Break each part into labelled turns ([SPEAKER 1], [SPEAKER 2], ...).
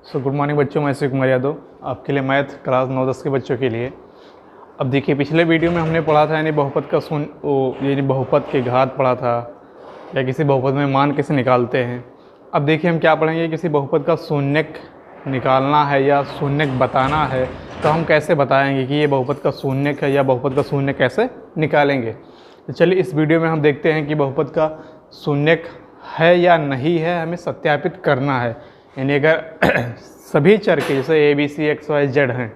[SPEAKER 1] Good morning बच्चों, मैं शिव कुमार यादव आपके लिए मैथ क्लास 9-10 के बच्चों के लिए। अब देखिए, पिछले वीडियो में हमने पढ़ा था यानी बहुपद का यानी बहुपद के घात पढ़ा था, या किसी बहुपद में मान कैसे निकालते हैं। अब देखिए हम क्या पढ़ेंगे, किसी बहुपद का शून्यक निकालना है या शून्यक बताना है तो हम कैसे बताएंगे कि ये बहुपद का शून्यक है या बहुपद का शून्य कैसे निकालेंगे। तो चलिए इस वीडियो में हम देखते हैं कि बहुपद का शून्यक है या नहीं है, हमें सत्यापित करना है। यानी अगर सभी चर के जैसे A B C X Y Z हैं,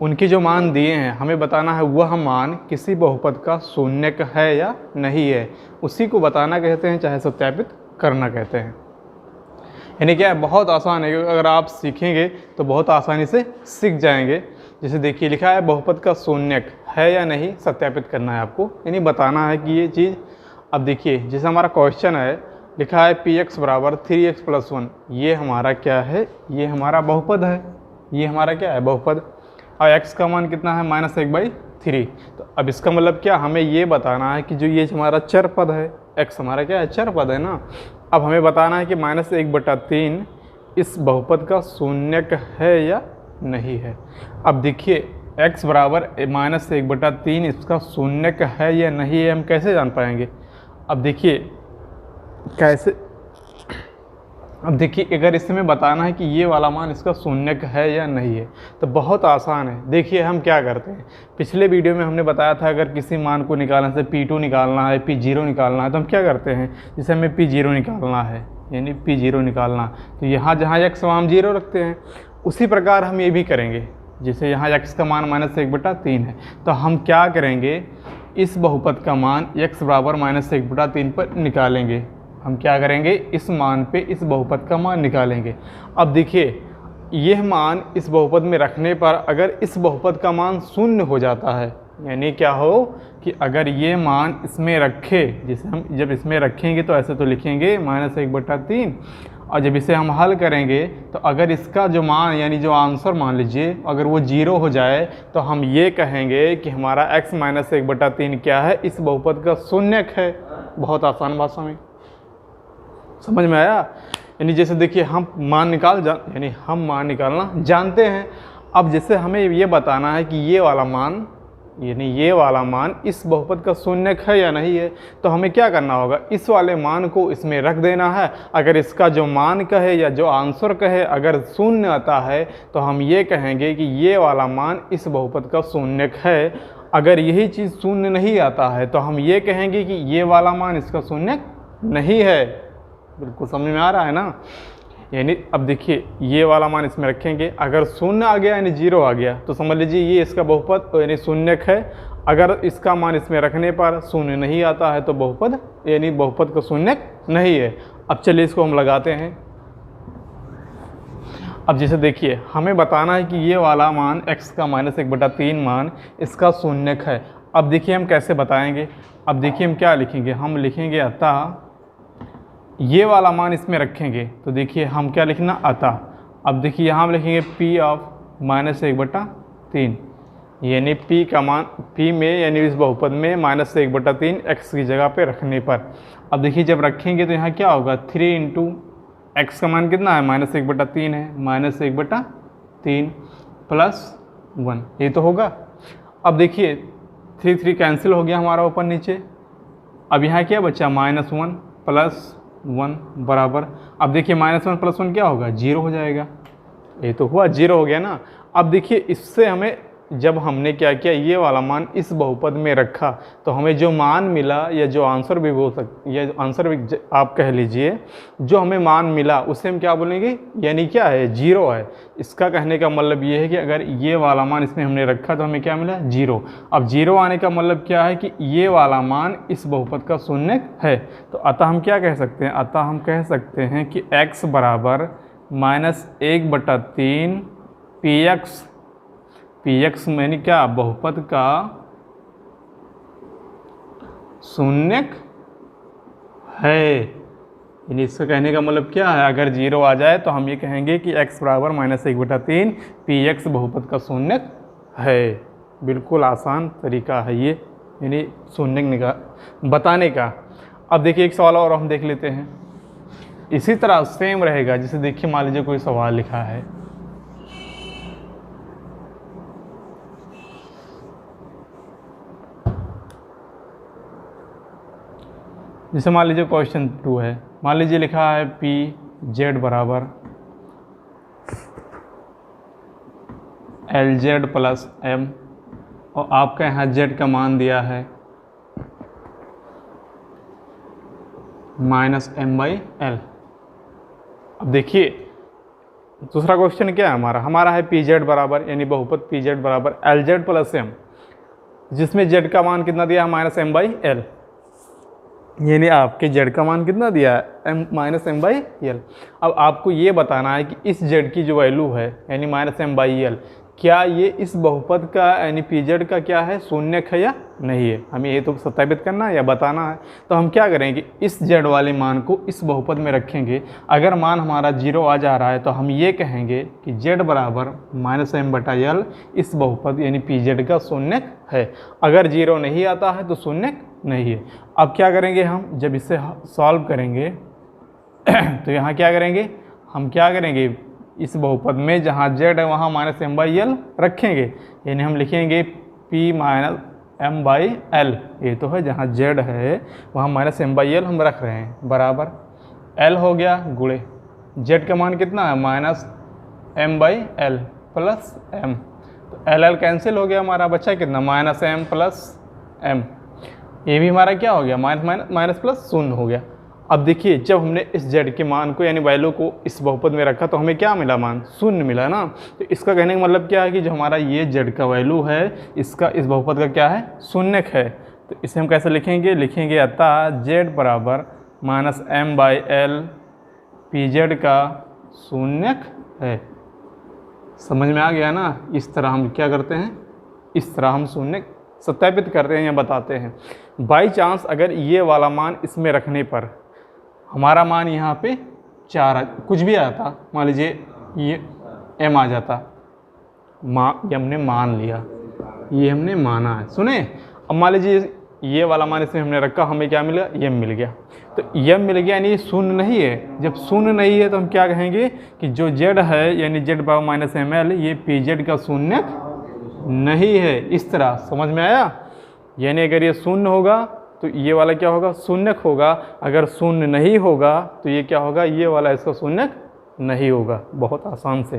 [SPEAKER 1] उनके जो मान दिए हैं हमें बताना है वह मान किसी बहुपद का शून्यक है या नहीं है, उसी को बताना कहते हैं, चाहे सत्यापित करना कहते हैं। यानी क्या है, बहुत आसान है, क्योंकि अगर आप सीखेंगे तो बहुत आसानी से सीख जाएंगे। जैसे देखिए लिखा है बहुपद का शून्यक है या नहीं सत्यापित करना है आपको, यानी बताना है कि ये चीज़। अब देखिए जैसे हमारा क्वेश्चन है, लिखा है पी एक्स बराबर 3x + 1, ये हमारा क्या है, ये हमारा बहुपद है, ये हमारा क्या है बहुपद। और x का मान कितना है -1/3। तो अब इसका मतलब क्या, हमें ये बताना है कि जो ये हमारा चर पद है, x हमारा क्या है चर पद है ना। अब हमें बताना है कि -1/3 इस बहुपद का शून्यक है या नहीं है। अब देखिए x बराबर -1/3 इसका शून्यक है या नहीं है, हम कैसे जान पाएंगे। अब देखिए कैसे, अब देखिए अगर इसमें बताना है कि ये वाला मान इसका शून्यक है या नहीं है तो बहुत आसान है। देखिए हम क्या करते हैं, पिछले वीडियो में हमने बताया था अगर किसी मान को निकालने से P2 निकालना है, P0 निकालना है, तो हम क्या करते हैं, जैसे हमें P0 निकालना है यानी P0 निकालना, तो यहाँ जहाँ x वहाँ हम 0 रखते हैं। उसी प्रकार हम ये भी करेंगे, जैसे यहाँ x का मान -1/3 है, तो हम क्या करेंगे, इस बहुपद का मान x बराबर -1/3 पर निकालेंगे। हम क्या करेंगे, इस मान पे इस बहुपद का मान निकालेंगे। अब देखिए यह मान इस बहुपद में रखने पर अगर इस बहुपद का मान शून्य हो जाता है, यानी क्या हो कि अगर ये मान इसमें रखे, जैसे हम जब इसमें रखेंगे तो ऐसे तो लिखेंगे -1/3, और जब इसे हम हल करेंगे तो अगर इसका जो मान यानी जो आंसर मान लीजिए अगर वो 0 हो जाए तो हम ये कहेंगे कि हमारा x -1/3 क्या है, इस बहुपद का शून्यक है। बहुत आसान भाषा में समझ में आया। यानी जैसे देखिए हम मान निकालना जानते हैं। अब जैसे हमें ये बताना है कि ये वाला मान यानी ये वाला मान इस बहुपद का शून्यक है या नहीं है, तो हमें क्या करना होगा, इस वाले मान को इसमें रख देना है। अगर इसका जो मान कहे या जो आंसर कहे अगर शून्य आता है तो हम ये कहेंगे कि ये वाला मान इस बहुपद का शून्यक है। अगर यही चीज़ शून्य नहीं आता है तो हम ये कहेंगे कि ये वाला मान इसका शून्यक नहीं है। बिल्कुल समझ में आ रहा है ना। यानी अब देखिए ये वाला मान इसमें रखेंगे, अगर शून्य आ गया यानी 0 आ गया तो समझ लीजिए ये इसका बहुपद यानी शून्यक है। अगर इसका मान इसमें रखने पर शून्य नहीं आता है तो बहुपद यानी बहुपद का शून्यक नहीं है। अब चलिए इसको हम लगाते हैं। अब जैसे देखिए हमें बताना है कि ये वाला मान x का -1/3 मान इसका शून्यक है। अब देखिए हम कैसे बताएंगे। अब देखिए हम क्या लिखेंगे, हम लिखेंगे अतः ये वाला मान इसमें रखेंगे, तो देखिए हम क्या लिखना अतः। अब देखिए यहाँ हम लिखेंगे p ऑफ -1/3, यानी p का मान p में यानी इस बहुपद में -1/3 x की जगह पे रखने पर। अब देखिए जब रखेंगे तो यहाँ क्या होगा, 3 × x का मान कितना है -1/3 है, -1/3 + 1 ये तो होगा। अब देखिए 3 कैंसिल हो गया हमारा ऊपर नीचे। अब यहाँ क्या बचा -1 + 1 बराबर, अब देखिए -1 + 1 क्या होगा 0 हो जाएगा। ये तो हुआ 0 हो गया ना। अब देखिए इससे हमें जब हमने क्या किया, ये वाला मान इस बहुपद में रखा तो हमें जो मान मिला या जो आंसर भी बोल सकते या आंसर भी आप कह लीजिए, जो हमें मान मिला उसे हम क्या बोलेंगे, यानी क्या है 0 है। इसका कहने का मतलब ये है कि अगर ये वाला मान इसमें हमने रखा तो हमें क्या मिला 0। अब 0 आने का मतलब क्या है कि ये वाला मान इस बहुपद का शून्यक है। तो अतः हम क्या कह सकते हैं, अतः हम कह सकते हैं कि x बराबर -1/3 px यानी क्या बहुपद का शून्यक है। यानी इसका कहने का मतलब क्या है, अगर 0 आ जाए तो हम ये कहेंगे कि x बराबर -1/3 px बहुपद का शून्यक है। बिल्कुल आसान तरीका है ये, यानी शून्यक बताने का। अब देखिए एक सवाल और हम देख लेते हैं। इसी तरह सेम रहेगा, जैसे देखिए मान लीजिए कोई सवाल लिखा है जैसे मान लीजिए क्वेश्चन 2 है, मान लीजिए लिखा है पी जेड बराबर एल जेड प्लस एम, और आपका यहाँ जेड का मान दिया है माइनस एम बाई एल। अब देखिए दूसरा क्वेश्चन क्या है हमारा है पी जेड बराबर यानी बहुपद पी जेड बराबर एल जेड प्लस एम, जिसमें जेड का मान कितना दिया है माइनस एम बाई एल, यानी आपके जेड का मान कितना दिया है M minus M by L. अब आपको ये बताना है कि इस जेड की जो वैल्यू है यानी माइनस एम बाई एल, क्या ये इस बहुपद का यानी पी जेड का क्या है शून्यक है या नहीं है, हमें ये तो सत्यापित करना है या बताना है। तो हम क्या करेंगे, इस जेड वाले मान को इस बहुपद में रखेंगे। अगर मान हमारा 0 आ जा रहा है तो हम ये कहेंगे कि जेड बराबर माइनस एम बटा एल इस बहुपद यानी पी जेड का शून्यक है। अगर 0 नहीं आता है तो शून्यक नहीं है। अब क्या करेंगे, हम जब इसे सॉल्व करेंगे तो यहाँ क्या करेंगे, हम क्या करेंगे इस बहुपद में जहाँ जेड है वहाँ माइनस एम बाई एल रखेंगे, यानी हम लिखेंगे P minus M by L, ये तो है जहाँ जेड है वहाँ माइनस एम बाई एल हम रख रहे हैं, बराबर एल हो गया गुणे जेड का मान कितना है minus M by L plus M, तो एल एल कैंसिल हो गया, हमारा बच्चा कितना माइनस एम प्लस एम, ये भी हमारा क्या हो गया माइनस माइनस माइनस प्लस शून्य हो गया। अब देखिए जब हमने इस जेड के मान को यानी वैल्यू को इस बहुपद में रखा तो हमें क्या मिला, मान शून्य मिला ना। तो इसका कहने का मतलब क्या है कि जो हमारा ये जेड का वैल्यू है इसका इस बहुपद का क्या है शून्यक है। तो इसे हम कैसे लिखेंगे अतः जेड बराबर minus M by L P Z का शून्यक है। समझ में आ गया ना। इस तरह हम क्या करते हैं, इस तरह हम शून्यक सत्यापित करते हैं या बताते हैं। बाई चांस अगर ये वाला मान इसमें रखने पर हमारा मान यहाँ पे 4 कुछ भी आता, मान लीजिए ये m आ जाता, ये हमने मान लिया, ये हमने माना है, सुने। अब मान लीजिए ये वाला मान इसमें हमने रखा, हमें क्या मिल गया m मिल गया। तो m मिल गया यानी ये शून्य नहीं है। जब शून्य नहीं है तो हम क्या कहेंगे कि जो z है यानी z power minus M L ये पी जेड का शून्यक नहीं है। इस तरह समझ में आया। यानी अगर ये शून्य होगा तो ये वाला क्या होगा शून्यक होगा, अगर शून्य नहीं होगा तो ये क्या होगा, ये वाला इसका शून्यक नहीं होगा। बहुत आसान से।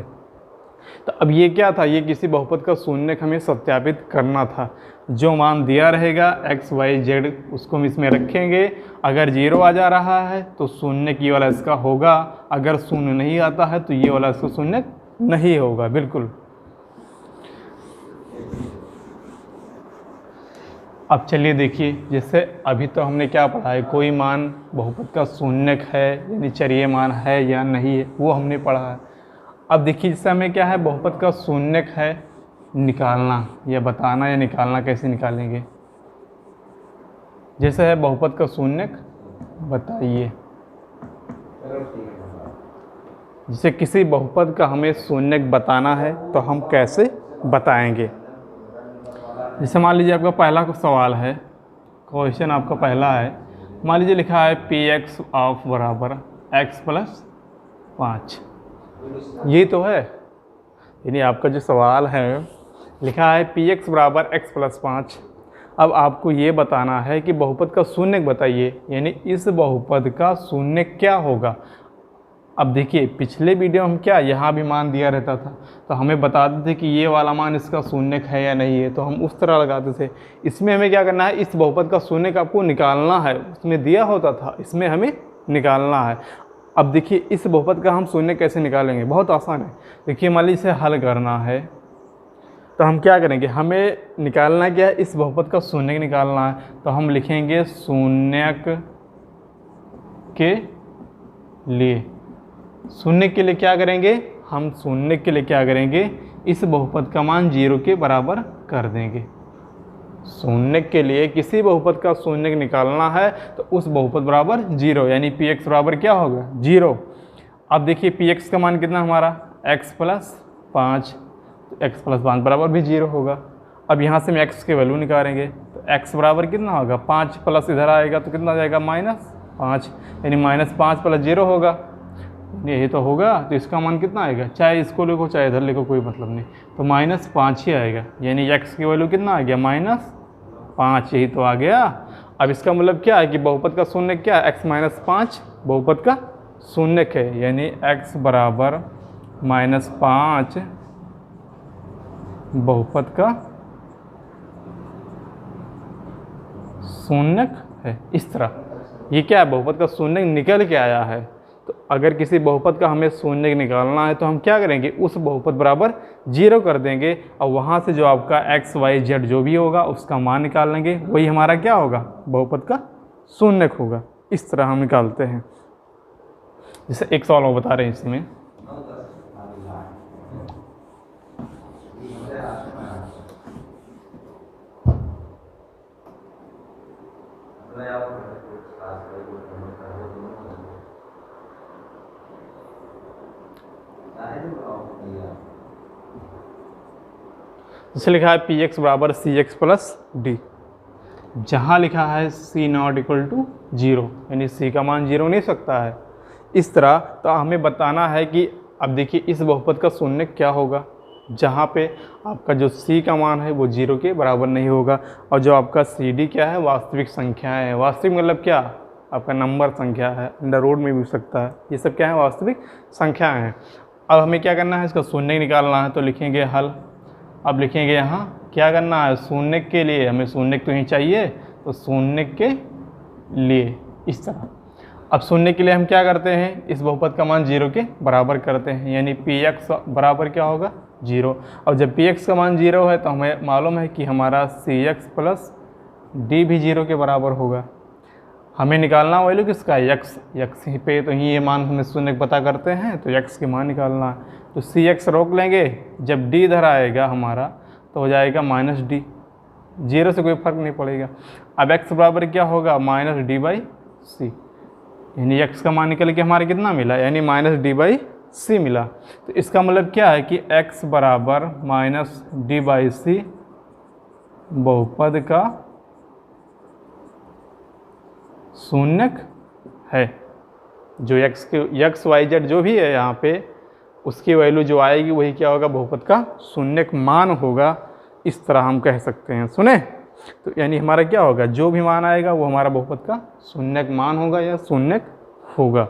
[SPEAKER 1] तो अब ये क्या था, ये किसी बहुपद का शून्यक हमें सत्यापित करना था। जो मान दिया रहेगा x y z उसको हम इसमें रखेंगे। अगर 0 आ जा रहा है तो शून्यक ये वाला इसका होगा, अगर शून्य नहीं आता है तो ये वाला इसका शून्यक नहीं होगा। बिल्कुल। अब चलिए देखिए, जैसे अभी तो हमने क्या पढ़ा है, कोई मान बहुपद का शून्यक है यानी चरीय मान है या नहीं है, वो हमने पढ़ा है। अब देखिए जैसे हमें क्या है बहुपद का शून्यक है निकालना या बताना या निकालना, कैसे निकालेंगे। जैसे है बहुपद का शून्यक बताइए, जैसे किसी बहुपद का हमें शून्यक बताना है तो हम कैसे बताएंगे। जैसे मान लीजिए आपका पहला सवाल है, क्वेश्चन आपका पहला है, मान लीजिए लिखा है पी एक्स ऑफ बराबर एक्स प्लस 5, ये तो है। यानी आपका जो सवाल है लिखा है पी एक्स बराबर एक्स प्लस 5। अब आपको ये बताना है कि बहुपद का शून्यक बताइए, यानी इस बहुपद का शून्यक क्या होगा। अब देखिए पिछले वीडियो हम क्या यहाँ भी मान दिया रहता था तो हमें बताते थे कि ये वाला मान इसका शून्यक है या नहीं है, तो हम उस तरह लगाते थे। इसमें हमें क्या करना है, इस बहुपद का शून्यक आपको निकालना है, उसमें दिया होता था, इसमें हमें निकालना है। अब देखिए इस बहुपद का हम शून्यक कैसे निकालेंगे, बहुत आसान है। देखिए मान लीजिए इसे हल करना है तो हम क्या करेंगे, हमें निकालना क्या है, इस बहुपद का शून्यक निकालना है। तो हम लिखेंगे शून्यक के लिए, शून्य के लिए क्या करेंगे, हम शून्य के लिए क्या करेंगे, इस बहुपद का मान 0 के बराबर कर देंगे। शून्य के लिए किसी बहुपद का शून्य निकालना है तो उस बहुपद बराबर 0, यानी पी एक्स बराबर क्या होगा 0। अब देखिए पी एक्स का मान कितना हमारा x प्लस 5, तो x प्लस 5 बराबर भी 0 होगा। अब यहाँ से हम x के वैल्यू निकालेंगे तो x बराबर कितना होगा, 5 प्लस इधर आएगा तो कितना आ जाएगा -5, यानी -5 प्लस 0 होगा, यही तो होगा। तो इसका मान कितना आएगा, चाहे इसको लिखो चाहे इधर लिखो कोई मतलब नहीं, तो -5 ही आएगा। यानी x की वैल्यू कितना आ गया -5, यही तो आ गया। अब इसका मतलब क्या है कि बहुपद का शून्य क्या है, x-5 बहुपद का शून्य है, यानी x बराबर -5 बहुपद का शून्य है। इस तरह ये क्या है, बहुपद का शून्य निकल के आया है। तो अगर किसी बहुपद का हमें शून्य निकालना है तो हम क्या करेंगे, उस बहुपद बराबर 0 कर देंगे और वहाँ से जो आपका x y z जो भी होगा उसका मान निकाल लेंगे, वही हमारा क्या होगा, बहुपद का शून्य होगा। इस तरह हम निकालते हैं। जैसे एक सवाल वो बता रहे हैं इसमें, जैसे लिखा है पी एक्स बराबर सी एक्स प्लस डी, जहाँ लिखा है सी नॉट इक्वल टू 0, यानी सी का मान 0 नहीं सकता है। इस तरह तो हमें बताना है कि अब देखिए इस बहुपद का शून्य क्या होगा, जहाँ पे आपका जो सी का मान है वो 0 के बराबर नहीं होगा, और जो आपका सी डी क्या है, वास्तविक संख्या है। वास्तविक मतलब क्या, आपका नंबर संख्या है, अंडर रूट में भी हो सकता है, ये सब क्या है, वास्तविक संख्या हैं। अब हमें क्या करना है, इसका शून्य निकालना है, तो लिखेंगे हल। अब लिखेंगे यहाँ क्या करना है, शून्य के लिए हमें शून्य तो ही चाहिए, तो शून्य के लिए इस तरह। अब शून्य के लिए हम क्या करते हैं, इस बहुपद का मान 0 के बराबर करते हैं, यानी पी एक्स बराबर क्या होगा, 0। और जब पी एक्स का मान 0 है तो हमें मालूम है कि हमारा सी एक्स प्लस डी भी 0 के बराबर होगा। हमें निकालना वैल्यू किसका है, यक्स ही पे, तो ही ये मान हमें शून्य पता करते हैं, तो यक्स के मान निकालना है। तो सी एक्स रोक लेंगे, जब डी इधर आएगा हमारा तो हो जाएगा -d, 0 से कोई फर्क नहीं पड़ेगा। अब x बराबर क्या होगा, -d/c, यानी x का मान निकल के हमारे कितना मिला, यानी -d/c मिला। तो इसका मतलब क्या है कि x बराबर -d/c बहुपद का शून्य है। जो x y z जो भी है यहाँ पे, उसकी वैल्यू जो आएगी वही क्या होगा, बहुपद का शून्य मान होगा। इस तरह हम कह सकते हैं, सुने। तो यानी हमारा क्या होगा, जो भी मान आएगा वो हमारा बहुपद का शून्य मान होगा या शून्य होगा।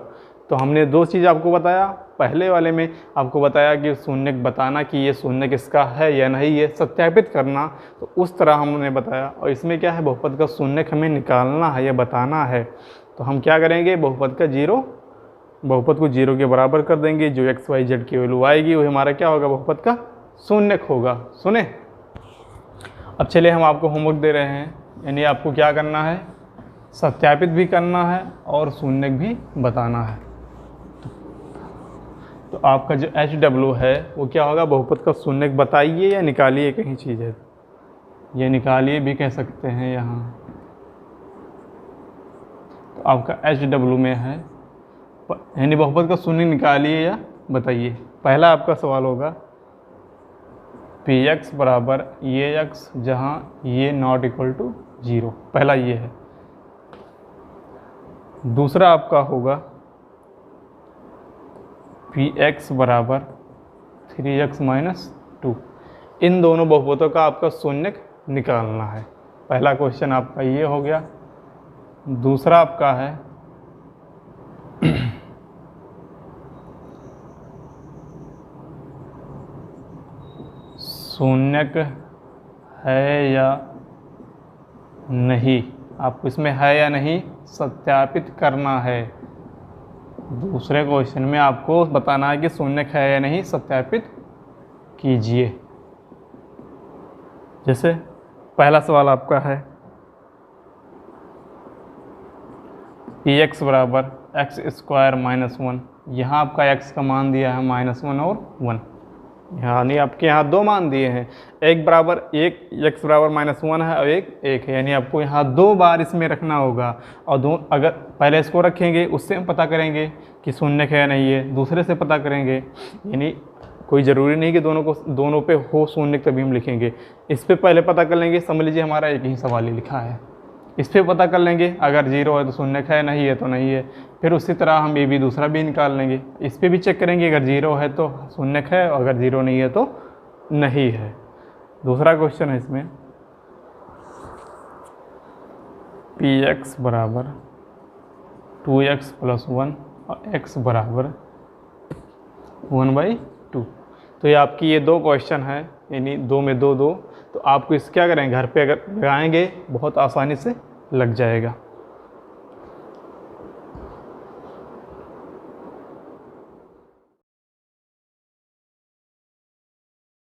[SPEAKER 1] तो हमने दो चीज़ आपको बताया, पहले वाले में आपको बताया कि शून्य बताना कि ये शून्य किसका है या नहीं, ये सत्यापित करना, तो उस तरह हमने बताया। और इसमें क्या है, बहुपद का शून्य हमें निकालना है या बताना है, तो हम क्या करेंगे, बहुपद को 0 के बराबर कर देंगे। जो x y z की वैल्यू आएगी वो हमारा क्या होगा, बहुपद का शून्य होगा। सुने। अब चलिए हम आपको होमवर्क दे रहे हैं, यानी आपको क्या करना है, सत्यापित भी करना है और शून्य भी बताना है। तो आपका जो HW है वो क्या होगा, बहुपद का शून्य बताइए या निकालिए, कहीं चीज़ है ये निकालिए भी कह सकते हैं यहाँ। तो आपका HW में है, यानी बहुपद का शून्य निकालिए या बताइए। पहला आपका सवाल होगा पी एक्स बराबर ये x जहाँ ये नॉट इक्वल टू 0, पहला ये है। दूसरा आपका होगा पी एक्स बराबर 3x - 2। इन दोनों बहुपदों का आपका शून्य निकालना है। पहला क्वेश्चन आपका ये हो गया। दूसरा आपका है शून्य है या नहीं, आपको इसमें है या नहीं सत्यापित करना है। दूसरे क्वेश्चन में आपको बताना है कि शून्य है या नहीं, सत्यापित कीजिए। जैसे पहला सवाल आपका है पी एक्स बराबर x² - 1। यहाँ आपका x का मान दिया है -1 और 1, यानी आपके यहाँ दो मान दिए हैं, एक बराबर एक x बराबर -1 है और एक है, यानी आपको यहाँ 2 बार इसमें रखना होगा। और अगर पहले इसको रखेंगे उससे हम पता करेंगे कि शून्य है या नहीं है, दूसरे से पता करेंगे, यानी कोई ज़रूरी नहीं कि दोनों पे हो शून्य तभी हम लिखेंगे। इस पर पहले पता कर लेंगे, समझ लीजिए हमारा एक ही सवाल ही लिखा है, इस पर पता कर लेंगे, अगर 0 है तो शून्य है, नहीं है तो नहीं है। फिर उसी तरह हम ये भी दूसरा भी निकाल लेंगे, इस पर भी चेक करेंगे, अगर 0 है तो शून्य है, और अगर 0 नहीं है तो नहीं है। दूसरा क्वेश्चन है इसमें पी एक्स बराबर 2x + 1 और x बराबर 1/2। तो ये आपकी ये दो क्वेश्चन है, यानी 2 में 2 2। तो आपको इस क्या करेंगे, घर पे अगर लगाएंगे बहुत आसानी से लग जाएगा।